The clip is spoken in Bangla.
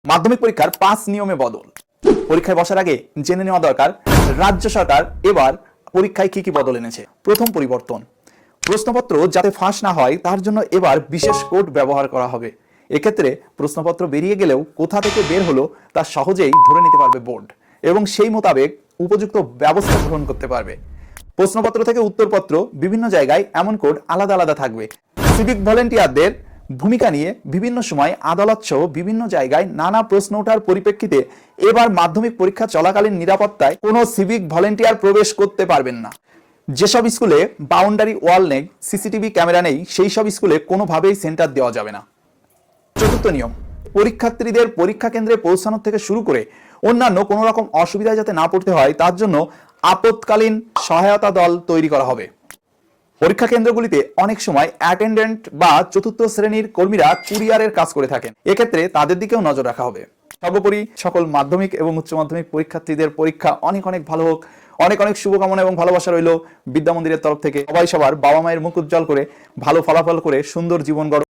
মাধ্যমিক পরীক্ষার 5 নিয়মে বদল। পরীক্ষায় বসার আগে জেনে নেওয়া দরকার রাজ্য সরকার এবার পরীক্ষায় কি কি বদল এনেছে। প্রথম পরিবর্তন, প্রশ্নপত্র যাতে ফাঁস না হয় তার জন্য এবার বিশেষ কোড ব্যবহার করা হবে। এক্ষেত্রে প্রশ্নপত্র বেরিয়ে গেলেও কোথা থেকে বের হলো তা সহজেই ধরে নিতে পারবে বোর্ড এবং সেই মোতাবেক উপযুক্ত ব্যবস্থা গ্রহণ করতে পারবে। প্রশ্নপত্র থেকে উত্তরপত্র বিভিন্ন জায়গায় এমন কোড আলাদা আলাদা থাকবে। সিভিক ভলেন্টিয়ারদের ভূমিকা নিয়ে বিভিন্ন সময় আদালত সহ বিভিন্ন জায়গায় নানা প্রশ্ন ওঠার পরিপ্রেক্ষিতে এবার মাধ্যমিক পরীক্ষা চলাকালীন নিরাপত্তায় কোনো সিভিক ভলেন্টিয়ার প্রবেশ করতে পারবেন না। যেসব স্কুলে বাউন্ডারি ওয়াল নেই, সিসিটিভি ক্যামেরা নেই, সেই সব স্কুলে কোনোভাবেই সেন্টার দেওয়া যাবে না। চতুর্থ নিয়ম, পরীক্ষার্থীদের পরীক্ষা কেন্দ্রে পৌঁছানোর থেকে শুরু করে অন্যান্য কোনো রকম অসুবিধায় যাতে না পড়তে হয় তার জন্য আপৎকালীন সহায়তা দল তৈরি করা হবে। পরীক্ষা কেন্দ্রগুলিতে অনেক সময় অ্যাটেন্ডেন্ট বা চতুর্থ শ্রেণীর কর্মীরা কুরিয়ারের কাজ করে থাকেন, এক্ষেত্রে তাদের দিকেও নজর রাখা হবে। সর্বোপরি সকল মাধ্যমিক এবং উচ্চ মাধ্যমিক পরীক্ষার্থীদের পরীক্ষা অনেক অনেক ভালো হোক। অনেক অনেক শুভকামনা এবং ভালোবাসা রইল বিদ্যা মন্দিরের তরফ থেকে। সবাই সবার বাবা মায়ের মুখ উজ্জ্বল করে ভালো ফলাফল করে সুন্দর জীবন গড়।